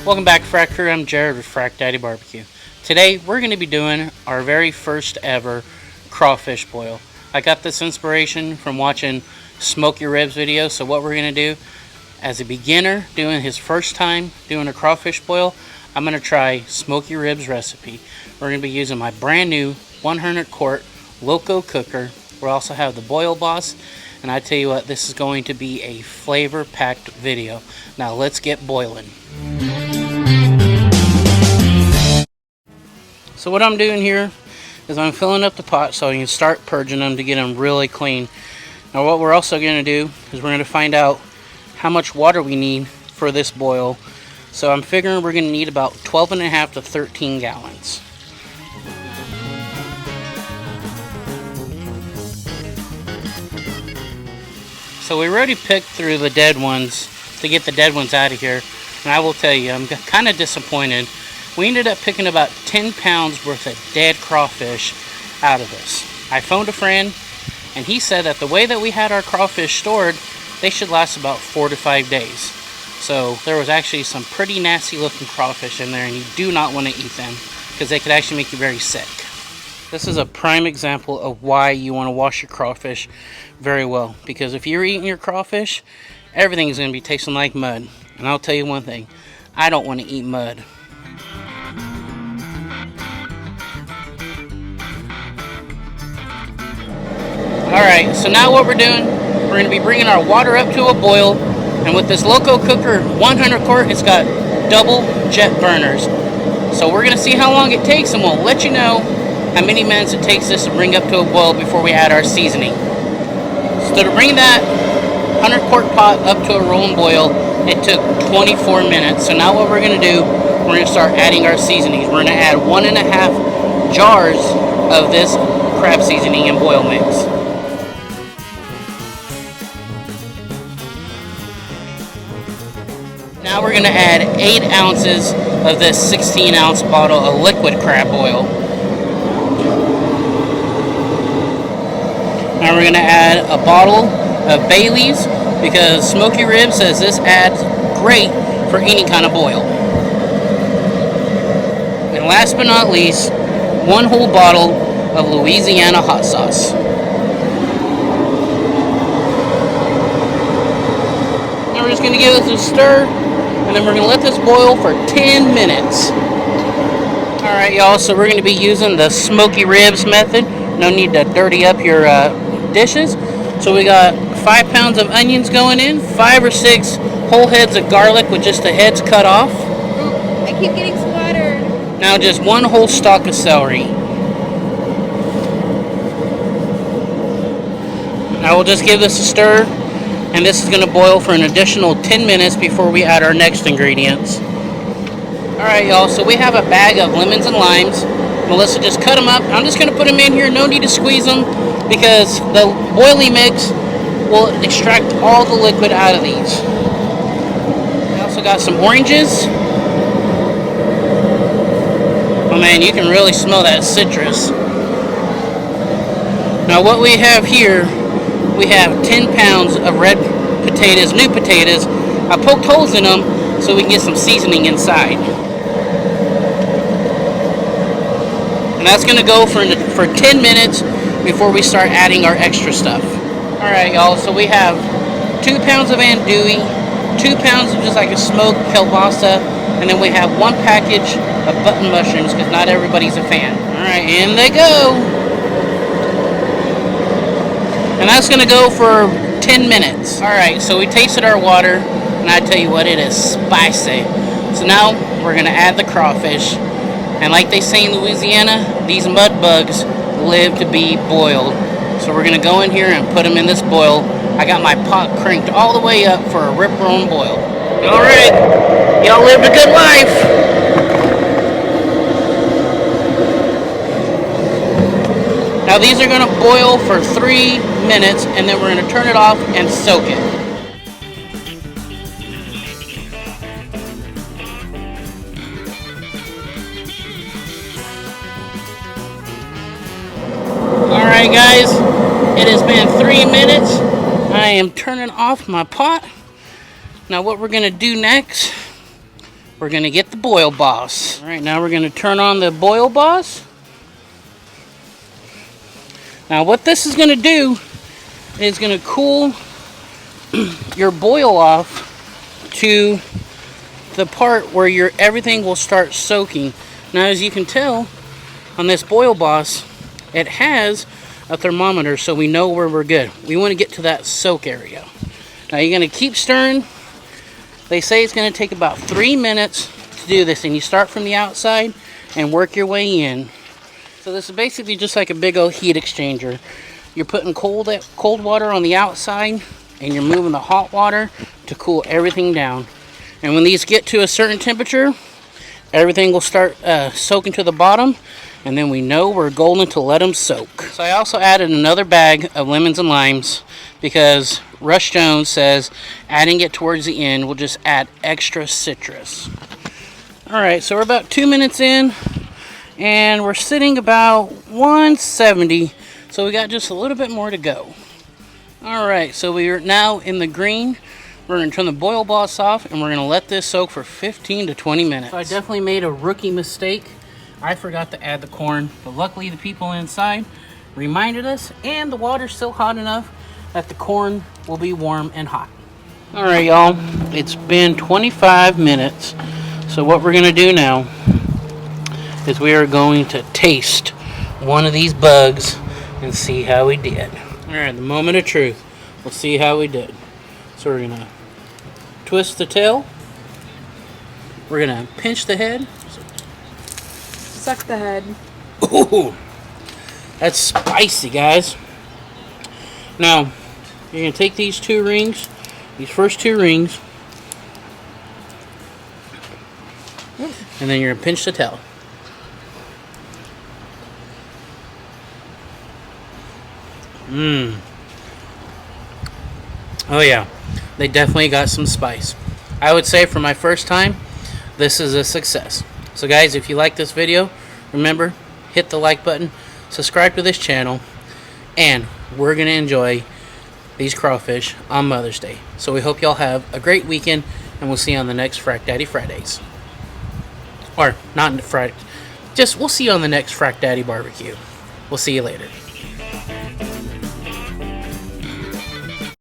Welcome back, Frac Crew. I'm Jared with Frac Daddy Barbecue. Today we're going to be doing our very first ever crawfish boil. I got this inspiration from watching Smokey Ribs video. So what we're going to do, as a beginner doing his first time doing a crawfish boil, I'm going to try Smokey Ribs recipe. We're going to be using my brand new 100 quart Loco Cooker. We also have the Boil Boss, and I tell you what, this is going to be a flavor packed video. Now let's get boiling. So what I'm doing here is I'm filling up the pot so I can start purging them to get them really clean. Now what we're also going to do is we're going to find out how much water we need for this boil. So I'm figuring we're going to need about 12.5 to 13 gallons. So we already picked through the dead ones to get the dead ones out of here. And I will tell you, I'm kind of disappointed. We ended up picking about 10 pounds worth of dead crawfish out of this. I phoned a friend, and he said that the way that we had our crawfish stored, they should last about 4 to 5 days. So there was actually some pretty nasty looking crawfish in there, and you do not want to eat them because they could actually make you very sick. This is a prime example of why you want to wash your crawfish very well, because if you're eating your crawfish, everything is going to be tasting like mud. And I'll tell you one thing, I don't want to eat mud. Alright, so now what we're doing, we're going to be bringing our water up to a boil, and with this Loco Cooker 100 quart, it's got double jet burners. So we're going to see how long it takes, and we'll let you know how many minutes it takes us to bring up to a boil before we add our seasoning. So to bring that 100 quart pot up to a rolling boil, it took 24 minutes. So now what we're going to do, we're going to start adding our seasonings. We're going to add 1.5 jars of this crab seasoning and boil mix. Now we're going to add 8 ounces of this 16-ounce bottle of liquid crab oil. Now we're going to add a bottle of Bailey's, because Smokey Ribs says this adds great for any kind of boil. And last but not least, 1 whole bottle of Louisiana hot sauce. Now we're just going to give this a stir, and then we're going to let this boil for 10 minutes. Alright y'all, so we're going to be using the Smokey Ribs method. No need to dirty up your dishes. So we got 5 pounds of onions going in, 5 or 6 whole heads of garlic with just the heads cut off. Oh, I keep getting splattered. Now just 1 whole stalk of celery. Now we'll just give this a stir, and this is going to boil for an additional 10 minutes before we add our next ingredients. Alright y'all, so we have a bag of lemons and limes. Melissa just cut them up. I'm just going to put them in here, no need to squeeze them, because the boiling mix will extract all the liquid out of these. We also got some oranges. Oh man, you can really smell that citrus. Now what we have here, we have 10 pounds of red potatoes, new potatoes. I poked holes in them so we can get some seasoning inside. And that's going to go for 10 minutes before we start adding our extra stuff. Alright y'all, so we have 2 pounds of andouille, 2 pounds of just like a smoked kielbasa, and then we have 1 package of button mushrooms, because not everybody's a fan. Alright, in they go! And that's going to go for 10 minutes. Alright, so we tasted our water, and I tell you what, it is spicy. So now we're going to add the crawfish. And like they say in Louisiana, these mud bugs live to be boiled. So we're going to go in here and put them in this boil. I got my pot cranked all the way up for a rip-roaring boil. Alright, y'all lived a good life. Now these are going to boil for 3 minutes, and then we're going to turn it off and soak it. Alright guys, it has been 3 minutes. I am turning off my pot. Now what we're going to do next, we're going to get the boil boss. All right, now we're going to turn on the boil boss. Now what this is going to do is going to cool your boil off to the part where everything will start soaking. Now as you can tell on this boil boss, it has a thermometer, so we know where we're good. We want to get to that soak area. Now you're going to keep stirring. They say it's going to take about 3 minutes to do this, and you start from the outside and work your way in. So this is basically just like a big old heat exchanger. You're putting cold water on the outside, and you're moving the hot water to cool everything down. And when these get to a certain temperature, everything will start soaking to the bottom, and then we know we're golden to let them soak. So I also added another bag of lemons and limes because Russ Jones says adding it towards the end will just add extra citrus. Alright, so we're about 2 minutes in, and we're sitting about 170, so we got just a little bit more to go. Alright, so we are now in the green. We're going to turn the boil boss off, and we're going to let this soak for 15 to 20 minutes. So I definitely made a rookie mistake. I forgot to add the corn, but luckily the people inside reminded us, and the water's still hot enough that the corn will be warm and hot. Alright y'all, it's been 25 minutes. So what we're going to do now is we are going to taste one of these bugs and see how we did. Alright, the moment of truth. We'll see how we did. So we're going to twist the tail. We're going to pinch the head. Suck the head. Ooh, that's spicy, guys. Now, you're going to take these two rings, these first two rings, and then you're going to pinch the tail. Mmm. Oh yeah, they definitely got some spice. I would say for my first time, this is a success. So guys, if you like this video, remember, hit the like button, subscribe to this channel, and we're going to enjoy these crawfish on Mother's Day. So we hope y'all have a great weekend, and we'll see you on the next Frac Daddy Fridays. Or, not Friday, we'll see you on the next Frac Daddy Barbecue. We'll see you later.